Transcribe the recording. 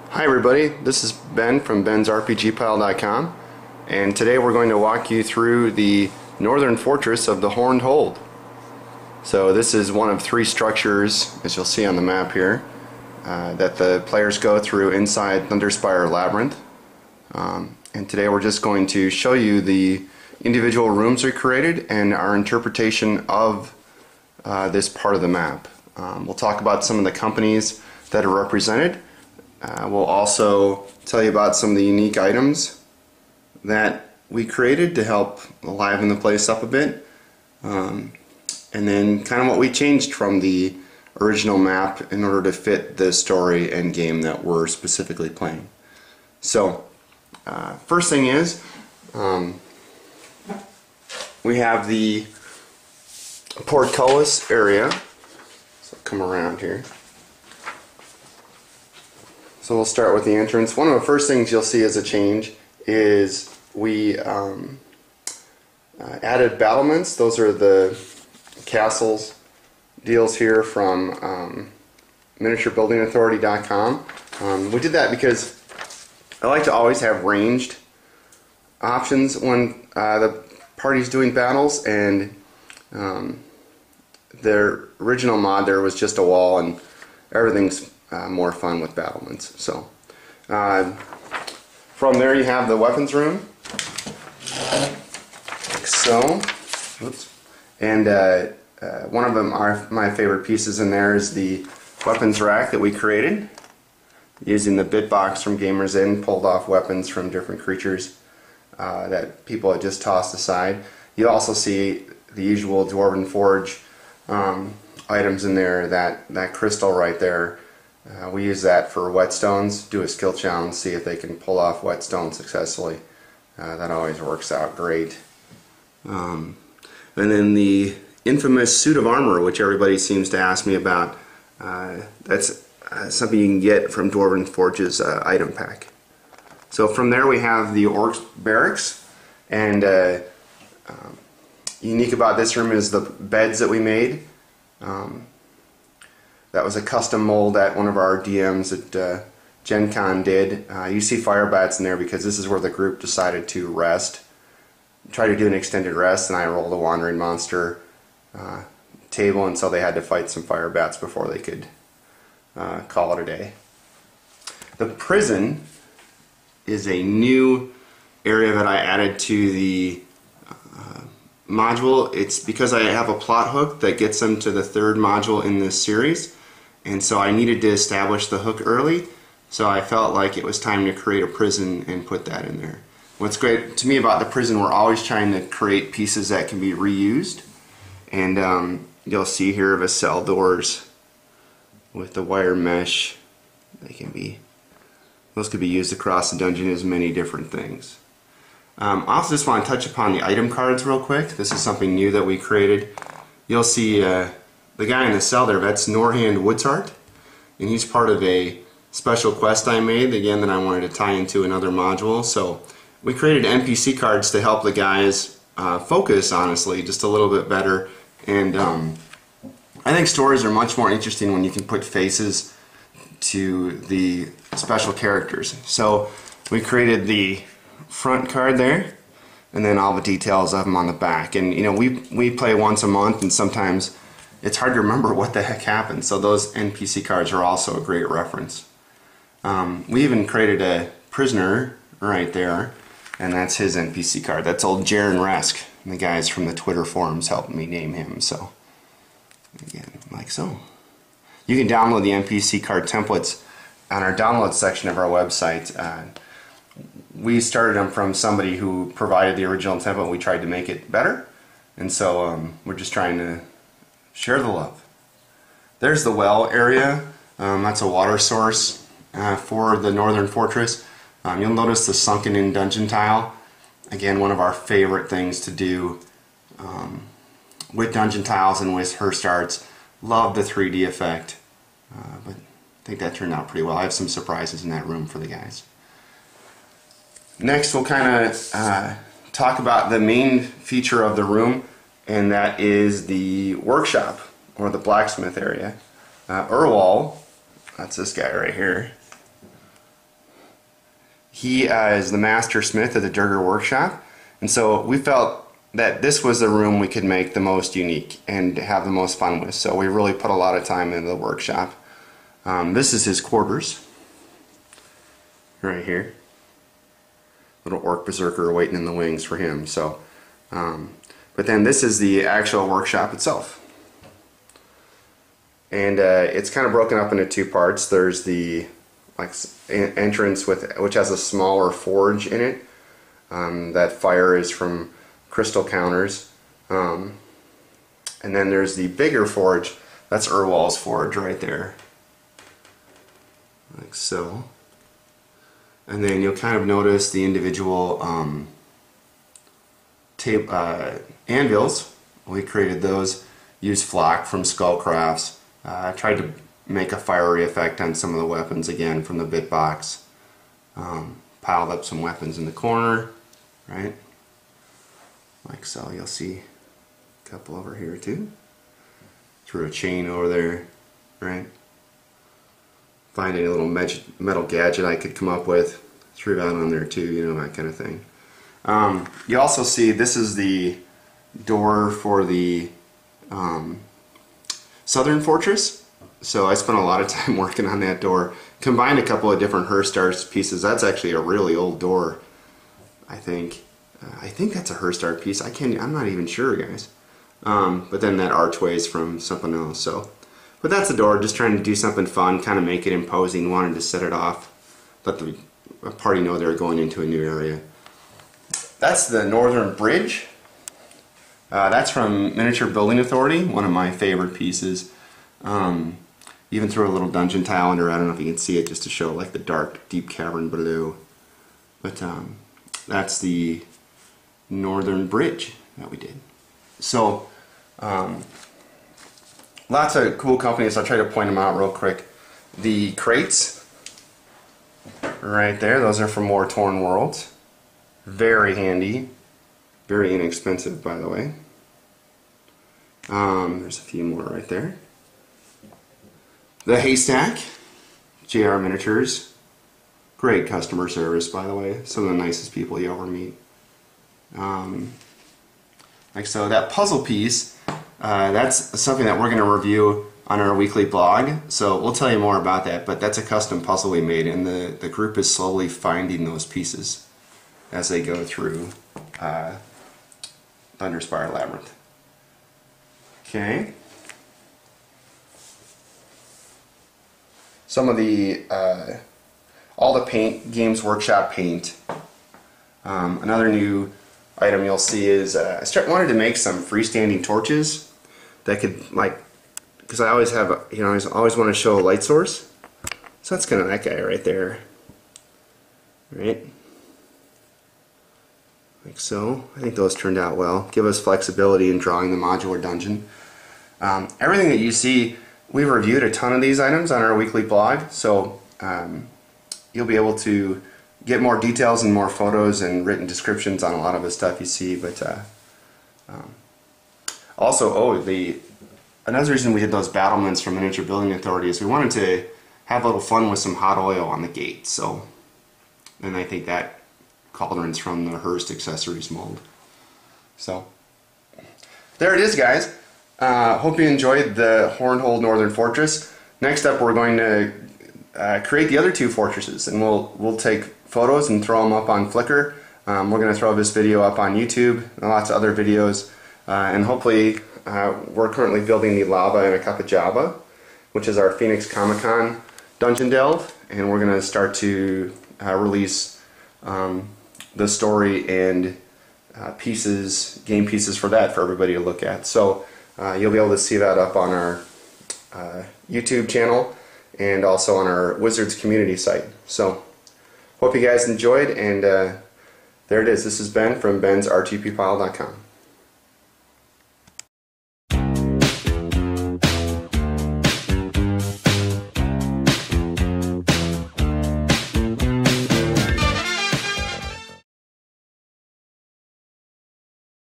Hi everybody, this is Ben from bensrpgpile.com, and today we're going to walk you through the northern fortress of the Horned Hold. So this is one of three structures, as you'll see on the map here, that the players go through inside Thunderspire Labyrinth. And today we're just going to show you the individual rooms we created and our interpretation of this part of the map. We'll talk about some of the companies that are represented. We'll also tell you about some of the unique items that we created to help liven the place up a bit, and then kind of what we changed from the original map in order to fit the story and game that we're specifically playing. So first thing is we have the portcullis area. So come around here. So we'll start with the entrance. One of the first things you'll see as a change is we added battlements. Those are the castles deals here from miniaturebuildingauthority.com. We did that because I like to always have ranged options when the party's doing battles, and their original mod there was just a wall, and everything's more fun with battlements. So from there you have the weapons room, like so. Oops. And one of them are my favorite pieces in there is the weapons rack that we created using the bitbox from Gamers Inn. Pulled off weapons from different creatures that people had just tossed aside. You also see the usual Dwarven Forge items in there. That crystal right there, we use that for whetstones. Do a skill challenge, see if they can pull off whetstone successfully. That always works out great. And then the infamous suit of armor, which everybody seems to ask me about. That's something you can get from Dwarven Forge's item pack. So from there we have the Orcs Barracks, and unique about this room is the beds that we made. That was a custom mold that one of our DMs at Gen Con did. You see fire bats in there because this is where the group decided to rest. Try to do an extended rest, and I rolled a wandering monster table, and so they had to fight some fire bats before they could call it a day. The prison is a new area that I added to the module. It's because I have a plot hook that gets them to the third module in this series, and so I needed to establish the hook early, so I felt like it was time to create a prison and put that in there. What's great to me about the prison, we're always trying to create pieces that can be reused, and you'll see here the cell doors with the wire mesh. Those could be used across the dungeon as many different things. I also just want to touch upon the item cards real quick. This is something new that we created. You'll see the guy in the cell there, that's Norhand Woodsart, and he's part of a special quest I made, again, that I wanted to tie into another module. So we created NPC cards to help the guys focus, honestly, just a little bit better. And I think stories are much more interesting when you can put faces to the special characters. So we created the front card there, and then all the details of them on the back. And you know, we play once a month, and sometimes it's hard to remember what the heck happened, so those NPC cards are also a great reference. We even created a prisoner right there, and that's his NPC card. That's old Jaren Resk, and the guys from the Twitter forums helped me name him. So again, like so. You can download the NPC card templates on our download section of our website. We started them from somebody who provided the original template. We tried to make it better, and so we're just trying to share the love. There's the well area. That's a water source for the northern fortress. You'll notice the sunken in dungeon tile. Again, one of our favorite things to do with dungeon tiles and with Hearst Arts. Love the 3D effect, but I think that turned out pretty well. I have some surprises in that room for the guys. Next we'll kind of talk about the main feature of the room, and that is the workshop, or the blacksmith area. Urwal, that's this guy right here, He is the master smith at the Durger workshop, and so we felt that this was the room we could make the most unique and have the most fun with. So we really put a lot of time into the workshop. This is his quarters, right here. Little orc berserker waiting in the wings for him. So, but then this is the actual workshop itself, and it's kind of broken up into two parts. There's the entrance which has a smaller forge in it. That fire is from crystal counters, and then there's the bigger forge. That's Urwal's forge right there, like so. And then you'll kind of notice the individual anvils. We created those, used flock from Skullcrafts. Tried to make a fiery effect on some of the weapons again from the bit box. Piled up some weapons in the corner, right? Like so. You'll see a couple over here too. Threw a chain over there, right? Find any little metal gadget I could come up with, threw that on there too, you know, that kind of thing. You also see this is the door for the southern fortress. So I spent a lot of time working on that door. Combined a couple of different Hearthstars pieces. That's actually a really old door, I think. I think that's a Hearthstar piece. I'm not even sure, guys. But then that archway is from something else. So, but that's the door. Just trying to do something fun, kind of make it imposing. Wanted to set it off, let the party know they're going into a new area. That's the northern bridge. That's from Miniature Building Authority, one of my favorite pieces. Even threw a little dungeon tile under. I don't know if you can see it, just to show like the dark, deep cavern below. But that's the northern bridge that we did. So lots of cool companies. I'll try to point them out real quick. The crates right there, those are from War Torn Worlds. Very handy, very inexpensive, by the way. There's a few more right there. The haystack, JR Miniatures. Great customer service, by the way. Some of the nicest people you ever meet. Like so, that puzzle piece, that's something that we're going to review on our weekly blog. So we'll tell you more about that, but that's a custom puzzle we made, and the group is slowly finding those pieces as they go through Thunderspire Labyrinth. Okay. Some of the all the paint, Games Workshop paint. Another new item you'll see is I wanted to make some freestanding torches that could, like, because I always have, you know, I always want to show a light source. So that's kind of that guy right there, right? Like so. I think those turned out well. Give us flexibility in drawing the modular dungeon. Everything that you see, we've reviewed a ton of these items on our weekly blog, so you'll be able to get more details and more photos and written descriptions on a lot of the stuff you see. But also, another reason we did those battlements from Miniature Building Authority is we wanted to have a little fun with some hot oil on the gate. So, and I think that cauldron's from the Hearst accessories mold. So, there it is, guys. Hope you enjoyed the Hornhold Northern Fortress. Next up, we're going to create the other two fortresses, and we'll take photos and throw them up on Flickr. We're going to throw this video up on YouTube and lots of other videos, and hopefully we're currently building the Lava and a Cup of Java, which is our Phoenix Comic Con dungeon delve, and we're going to start to release the story and game pieces for that for everybody to look at. So you'll be able to see that up on our YouTube channel and also on our Wizards community site. So hope you guys enjoyed, and there it is. This is Ben from bensrtppile.com.